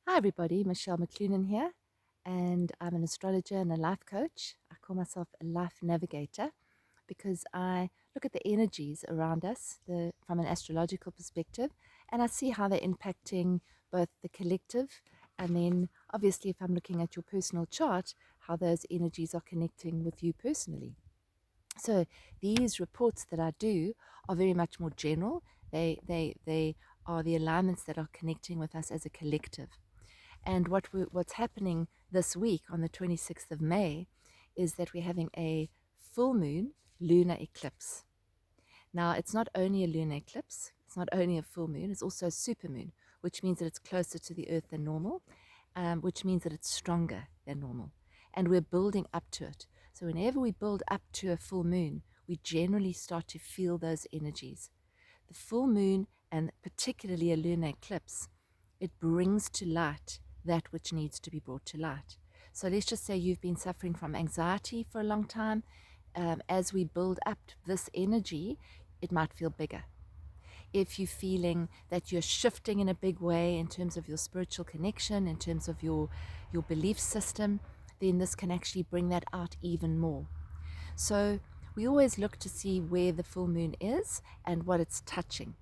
Hi everybody, Michelle McClunan here, and I'm an astrologer and a life coach. I call myself a life navigator because I look at the energies around us from an astrological perspective, and I see how they're impacting both the collective and then obviously if I'm looking at your personal chart, how those energies are connecting with you personally. So these reports that I do are very much more general. They are the alignments that are connecting with us as a collective. And what's happening this week on the 26th of May is that we're having a full moon lunar eclipse. Now, it's not only a lunar eclipse, it's not only a full moon, it's also a super moon, which means that it's closer to the earth than normal, which means that it's stronger than normal. And we're building up to it. So whenever we build up to a full moon, we generally start to feel those energies. The full moon, and particularly a lunar eclipse, it brings to light that which needs to be brought to light. So let's just say you've been suffering from anxiety for a long time. As we build up this energy, it might feel bigger. If you're feeling that you're shifting in a big way in terms of your spiritual connection, in terms of your belief system, then this can actually bring that out even more. So we always look to see where the full moon is and what it's touching.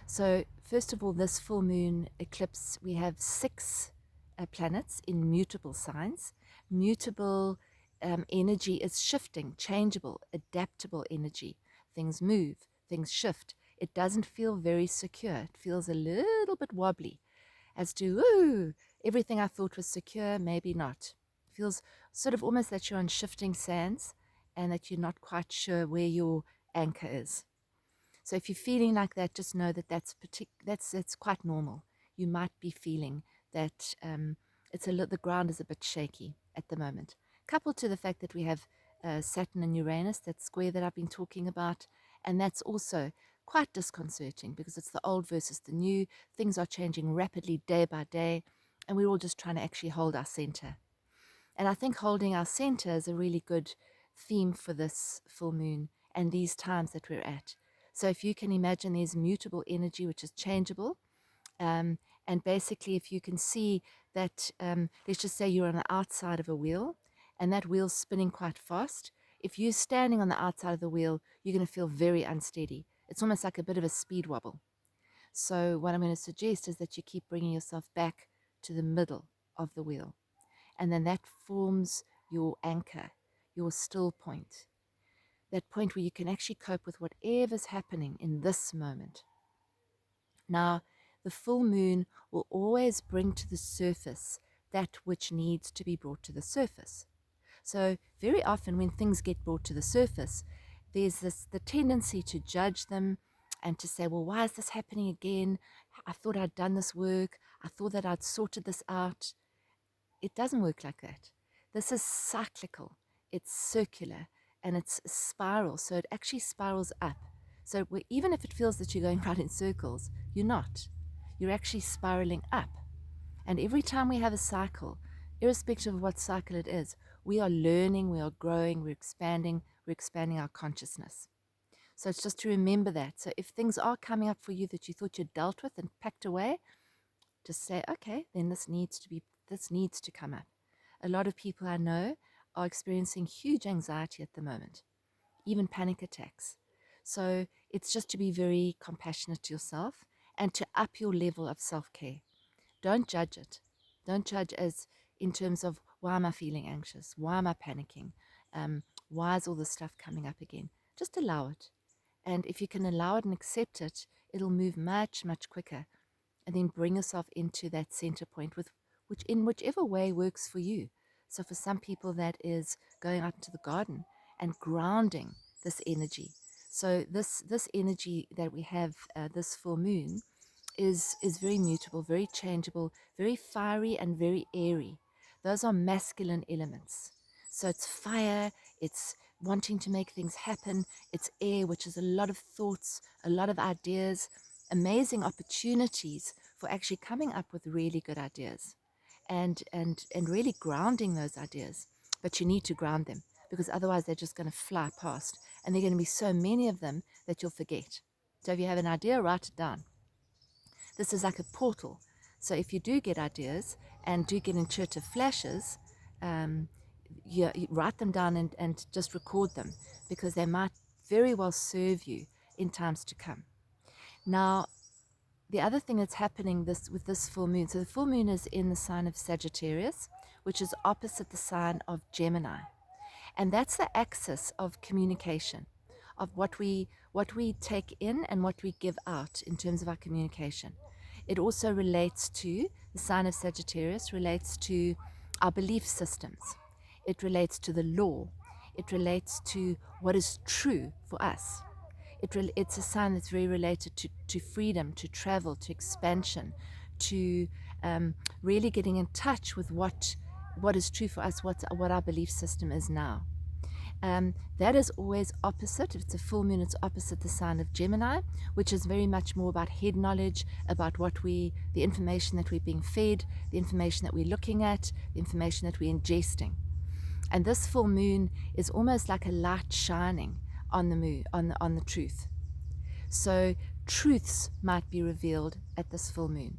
So first of all, this full moon eclipse, we have 6 planets in mutable signs. Mutable energy is shifting, changeable, adaptable energy. Things move, things shift. It doesn't feel very secure. It feels a little bit wobbly as to, ooh, everything I thought was secure, maybe not. It feels sort of almost that you're on shifting sands and that you're not quite sure where your anchor is. So if you're feeling like that, just know that that's quite normal. You might be feeling that the ground is a bit shaky at the moment. Coupled to the fact that we have Saturn and Uranus, that square that I've been talking about, and that's also quite disconcerting because it's the old versus the new. Things are changing rapidly day by day, and we're all just trying to actually hold our center. And I think holding our center is a really good theme for this full moon and these times that we're at. So if you can imagine there's mutable energy, which is changeable. And basically, if you can see that, let's just say you're on the outside of a wheel and that wheel's spinning quite fast. If you're standing on the outside of the wheel, you're going to feel very unsteady. It's almost like a bit of a speed wobble. So what I'm going to suggest is that you keep bringing yourself back to the middle of the wheel. And then that forms your anchor, your still point, that point where you can actually cope with whatever's happening in this moment. Now, the full moon will always bring to the surface that which needs to be brought to the surface. So very often when things get brought to the surface, there's the tendency to judge them and to say, well, why is this happening again? I thought I'd done this work. I thought that I'd sorted this out. It doesn't work like that. This is cyclical, it's circular, and it's a spiral. So it actually spirals up. So even if it feels that you're going right in circles, you're not. You're actually spiraling up. And every time we have a cycle, irrespective of what cycle it is, we are learning, we are growing, we're expanding our consciousness. So it's just to remember that. So if things are coming up for you that you thought you'd dealt with and packed away, just say, okay, then this needs to come up. A lot of people I know are experiencing huge anxiety at the moment, even panic attacks. So it's just to be very compassionate to yourself and to up your level of self-care. Don't judge it. Don't judge as in terms of, why am I feeling anxious? Why am I panicking? Why is all this stuff coming up again? Just allow it. And if you can allow it and accept it, it'll move much, much quicker. And then bring yourself into that center point in whichever way works for you. So for some people that is going out into the garden and grounding this energy. So this energy that we have this full moon is very mutable, very changeable, very fiery and very airy. Those are masculine elements. So it's fire, it's wanting to make things happen, it's air, which is a lot of thoughts, a lot of ideas, amazing opportunities for actually coming up with really good ideas and really grounding those ideas. But you need to ground them because otherwise they're just going to fly past and there are going to be so many of them that you'll forget. So if you have an idea, write it down. This is like a portal. So if you do get ideas and do get intuitive flashes, you write them down and just record them, because they might very well serve you in times to come. Now, the other thing that's happening with this full moon, so the full moon is in the sign of Sagittarius, which is opposite the sign of Gemini. And that's the axis of communication, of what we take in and what we give out in terms of our communication. It also relates to, the sign of Sagittarius relates to our belief systems. It relates to the law. It relates to what is true for us. It's a sign that's very related to freedom, to travel, to expansion, to really getting in touch with what is true for us, what our belief system is now. That is always opposite. If it's a full moon, it's opposite the sign of Gemini, which is very much more about head knowledge, about the information that we're being fed, the information that we're looking at, the information that we're ingesting. And this full moon is almost like a light shining on the moon, on the truth. So truths might be revealed at this full moon.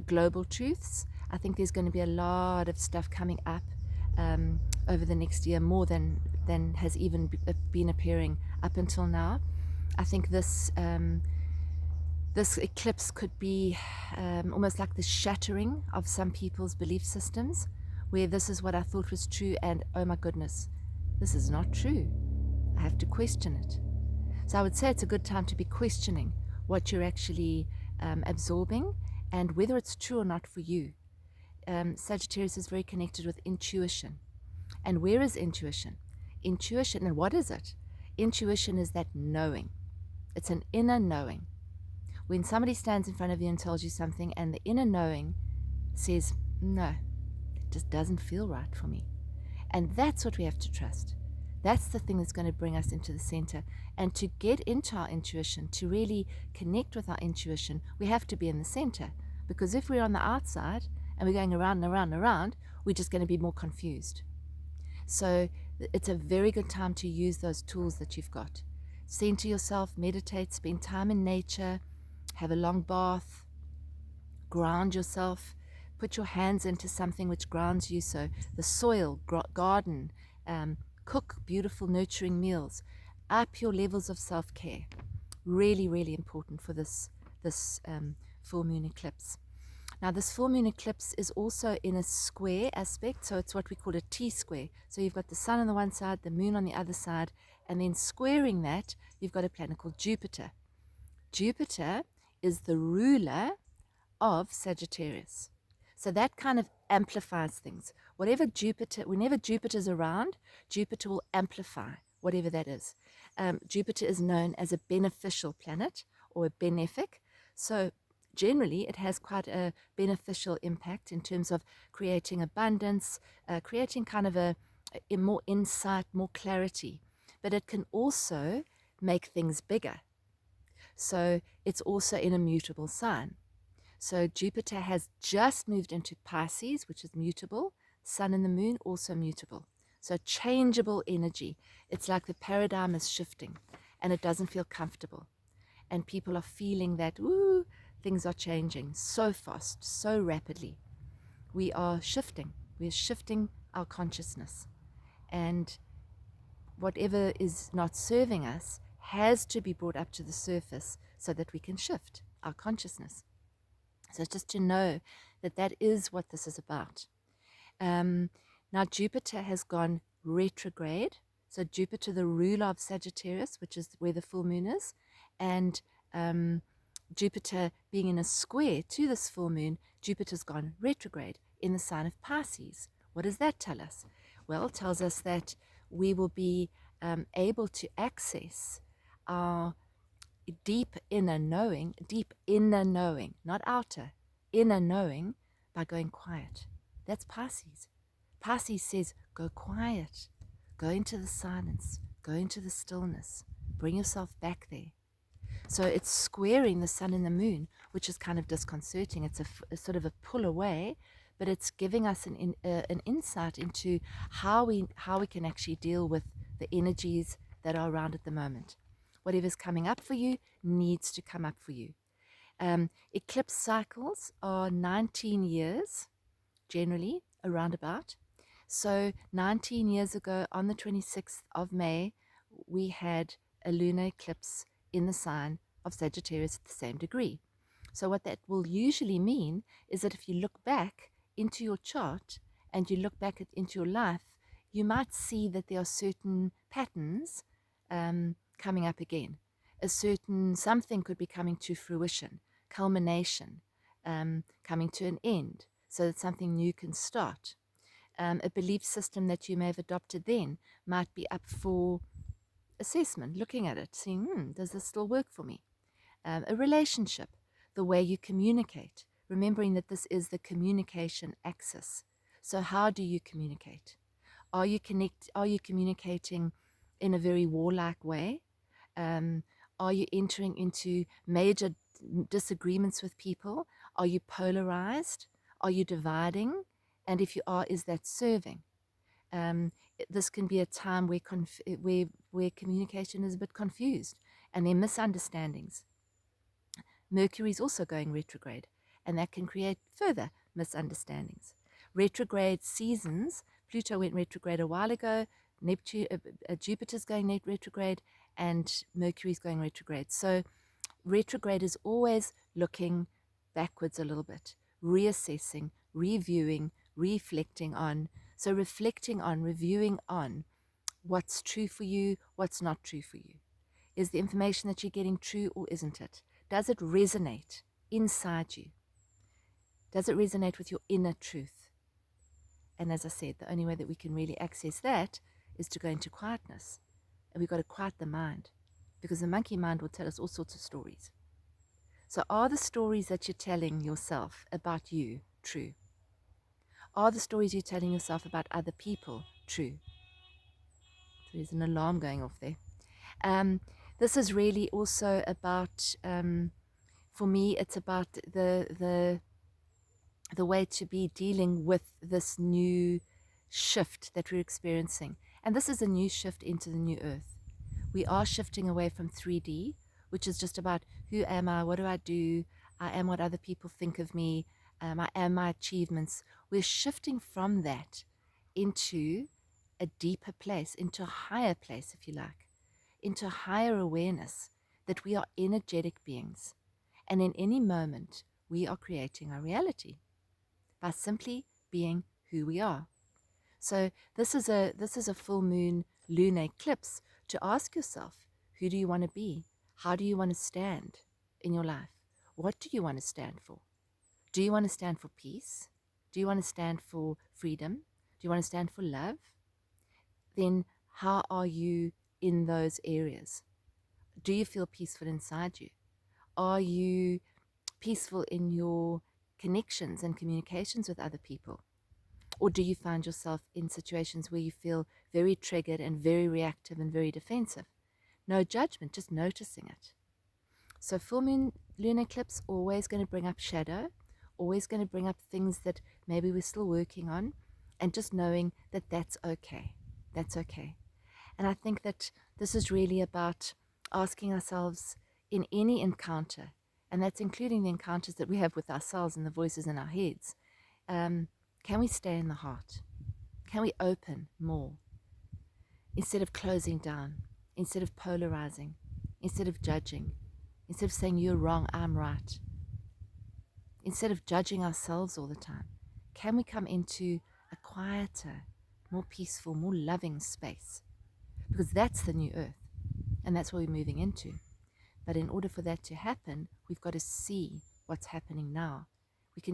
Global truths. I think there's going to be a lot of stuff coming up over the next year, more than has even been appearing up until now. I think this eclipse could be almost like the shattering of some people's belief systems, where this is what I thought was true, and oh my goodness, this is not true. I have to question it. So I would say it's a good time to be questioning what you're actually absorbing and whether it's true or not for you. Sagittarius is very connected with intuition. And where is intuition? Intuition, and what is it? Intuition is that knowing. It's an inner knowing. When somebody stands in front of you and tells you something, and the inner knowing says, no, it just doesn't feel right for me. And that's what we have to trust. That's the thing that's going to bring us into the center. And to get into our intuition, to really connect with our intuition, we have to be in the center. Because if we're on the outside and we're going around and around and around, we're just going to be more confused. So it's a very good time to use those tools that you've got. Center yourself, meditate, spend time in nature, have a long bath, ground yourself, put your hands into something which grounds you. So the soil, garden, cook beautiful, nurturing meals, up your levels of self-care. Really, really important for this full moon eclipse. Now, this full moon eclipse is also in a square aspect, so it's what we call a T-square. So you've got the sun on the one side, the moon on the other side, and then squaring that, you've got a planet called Jupiter. Jupiter is the ruler of Sagittarius. So that kind of amplifies things. Whenever Jupiter's around, Jupiter will amplify whatever that is. Jupiter is known as a beneficial planet, or a benefic. So generally, it has quite a beneficial impact in terms of creating abundance, creating kind of a more insight, more clarity. But it can also make things bigger. So it's also in a mutable sign. So Jupiter has just moved into Pisces, which is mutable. Sun and the moon also mutable. So changeable energy. It's like the paradigm is shifting and it doesn't feel comfortable. And people are feeling that, ooh, things are changing so fast, so rapidly. We are shifting. We're shifting our consciousness. And whatever is not serving us has to be brought up to the surface so that we can shift our consciousness. So just to know that that is what this is about. Now Jupiter has gone retrograde. So Jupiter, the ruler of Sagittarius, which is where the full moon is, and Jupiter being in a square to this full moon, Jupiter's gone retrograde in the sign of Pisces. What does that tell us? Well, it tells us that we will be able to access our deep inner knowing, not outer, inner knowing, by going quiet. That's Pisces. Pisces says, go quiet, go into the silence, go into the stillness, bring yourself back there. So it's squaring the sun and the moon, which is kind of disconcerting. It's a sort of a pull away, but it's giving us an insight into how we can actually deal with the energies that are around at the moment. Whatever's coming up for you needs to come up for you. Eclipse cycles are 19 years, generally, around about. So 19 years ago, on the 26th of May, we had a lunar eclipse in the sign of Sagittarius at the same degree. So what that will usually mean is that if you look back into your chart and you look back into your life, you might see that there are certain patterns coming up again. A certain something could be coming to fruition, culmination, coming to an end, so that something new can start. A belief system that you may have adopted then might be up for assessment, looking at it, seeing, does this still work for me? A relationship, the way you communicate, remembering that this is the communication axis. So how do you communicate? Are you communicating in a very warlike way? Are you entering into major disagreements with people? Are you polarized? Are you dividing? And if you are, is that serving? This can be a time where communication is a bit confused and there are misunderstandings. Mercury is also going retrograde, and that can create further misunderstandings. Retrograde seasons, Pluto went retrograde a while ago, Jupiter's going retrograde, and Mercury's going retrograde. So retrograde is always looking backwards a little bit, reassessing, reviewing, reflecting on. So reflecting on, reviewing on what's true for you, what's not true for you. Is the information that you're getting true or isn't it? Does it resonate inside you? Does it resonate with your inner truth? And as I said, the only way that we can really access that is to go into quietness. And we've got to quiet the mind, because the monkey mind will tell us all sorts of stories. So are the stories that you're telling yourself about you true? Are the stories you're telling yourself about other people true? So there's an alarm going off there. This is really also about, for me, it's about the way to be dealing with this new shift that we're experiencing. And this is a new shift into the new earth. We are shifting away from 3D, which is just about who am I, what do I do, I am what other people think of me, I am my achievements. We're shifting from that into a deeper place, into a higher place, if you like, into a higher awareness that we are energetic beings. And in any moment, we are creating our reality by simply being who we are. So this is a full moon lunar eclipse to ask yourself, who do you want to be? How do you want to stand in your life? What do you want to stand for? Do you want to stand for peace? Do you want to stand for freedom? Do you want to stand for love? Then how are you in those areas? Do you feel peaceful inside you? Are you peaceful in your connections and communications with other people? Or do you find yourself in situations where you feel very triggered and very reactive and very defensive? No judgment, just noticing it. So full moon lunar eclipse, always going to bring up shadow, always going to bring up things that maybe we're still working on, and just knowing that that's okay. That's okay. And I think that this is really about asking ourselves in any encounter, and that's including the encounters that we have with ourselves and the voices in our heads, can we stay in the heart? Can we open more? Instead of closing down, instead of polarizing, instead of judging, instead of saying you're wrong, I'm right, instead of judging ourselves all the time, can we come into a quieter, more peaceful, more loving space? Because that's the new earth, and that's what we're moving into. But in order for that to happen, we've got to see what's happening now.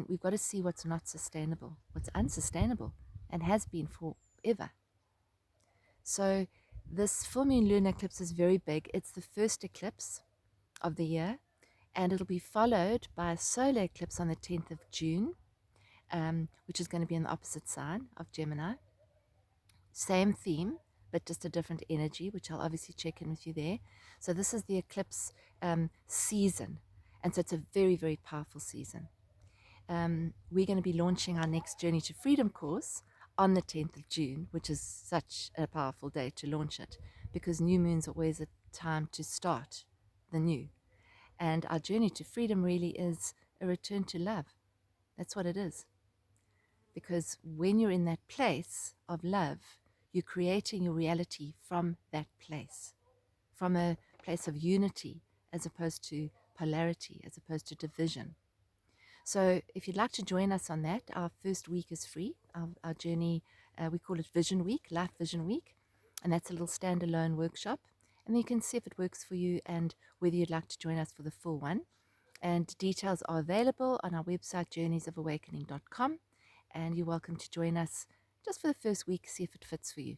We've got to see what's not sustainable, what's unsustainable, and has been forever. So this full moon lunar eclipse is very big. It's the first eclipse of the year, and it'll be followed by a solar eclipse on the 10th of June, which is going to be in the opposite sign of Gemini. Same theme, but just a different energy, which I'll obviously check in with you there. So this is the eclipse season, and so it's a very, very powerful season. We're going to be launching our next Journey to Freedom course on the 10th of June, which is such a powerful day to launch it, because new moon's always a time to start the new. And our journey to freedom really is a return to love. That's what it is. Because when you're in that place of love, you're creating your reality from that place, from a place of unity as opposed to polarity, as opposed to division. So if you'd like to join us on that, our first week is free. Our journey, we call it Vision Week, Life Vision Week. And that's a little standalone workshop. And then you can see if it works for you and whether you'd like to join us for the full one. And details are available on our website, journeysofawakening.com. And you're welcome to join us just for the first week, see if it fits for you.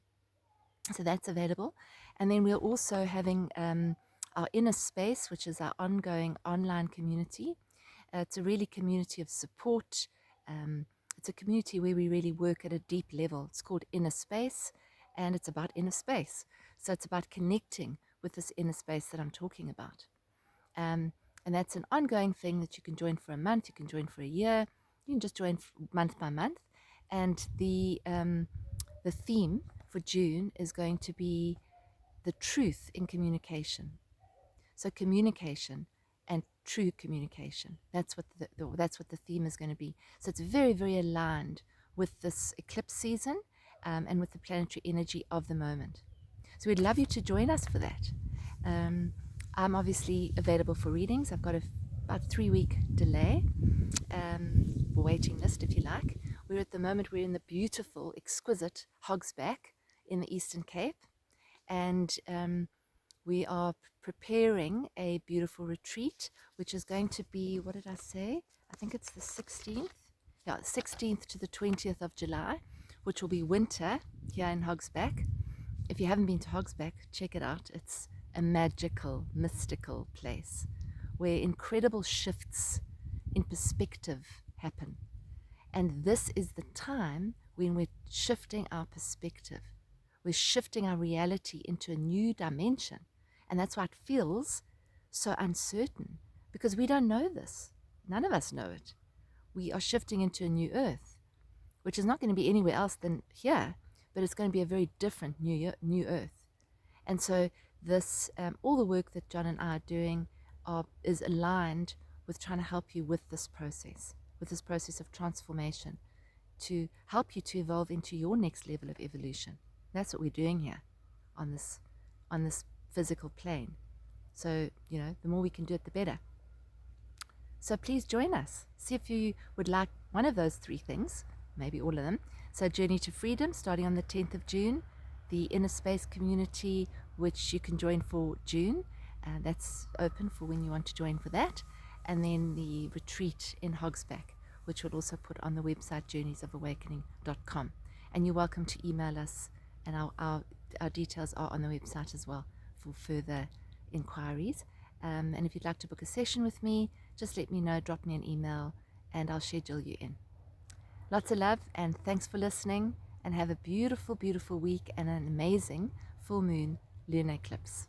So that's available. And then we're also having our inner space, which is our ongoing online community. It's a really community of support. It's a community where we really work at a deep level. It's called Inner Space, and it's about inner space. So it's about connecting with this inner space that I'm talking about. And that's an ongoing thing that you can join for a month, you can join for a year, you can just join month by month. And the theme for June is going to be the truth in communication. So communication and true communication. That's what the theme is going to be. So it's very, very aligned with this eclipse season and with the planetary energy of the moment. So we'd love you to join us for that. I'm obviously available for readings. I've got about 3-week delay, waiting list if you like. We're in the beautiful, exquisite Hogsback in the Eastern Cape, and we are preparing a beautiful retreat, which is going to be, what did I say? I think it's the 16th. Yeah, 16th to the 20th of July, which will be winter here in Hogsback. If you haven't been to Hogsback, check it out. It's a magical, mystical place where incredible shifts in perspective happen. And this is the time when we're shifting our perspective. We're shifting our reality into a new dimension. And that's why it feels so uncertain, because we don't know this. None of us know it. We are shifting into a new earth, which is not going to be anywhere else than here, but it's going to be a very different new earth. And so this, all the work that John and I are doing is aligned with trying to help you with this process of transformation, to help you to evolve into your next level of evolution. That's what we're doing here on this physical plane. So, the more we can do it, the better. So please join us. See if you would like one of those 3 things, maybe all of them. So Journey to Freedom, starting on the 10th of June, the Inner Space community, which you can join for June. That's open for when you want to join for that. And then the retreat in Hogsback, which we'll also put on the website, journeysofawakening.com. And you're welcome to email us, and our details are on the website as well for further inquiries. And if you'd like to book a session with me, just let me know, drop me an email, and I'll schedule you in. Lots of love, and thanks for listening, and have a beautiful, beautiful week and an amazing full moon lunar eclipse.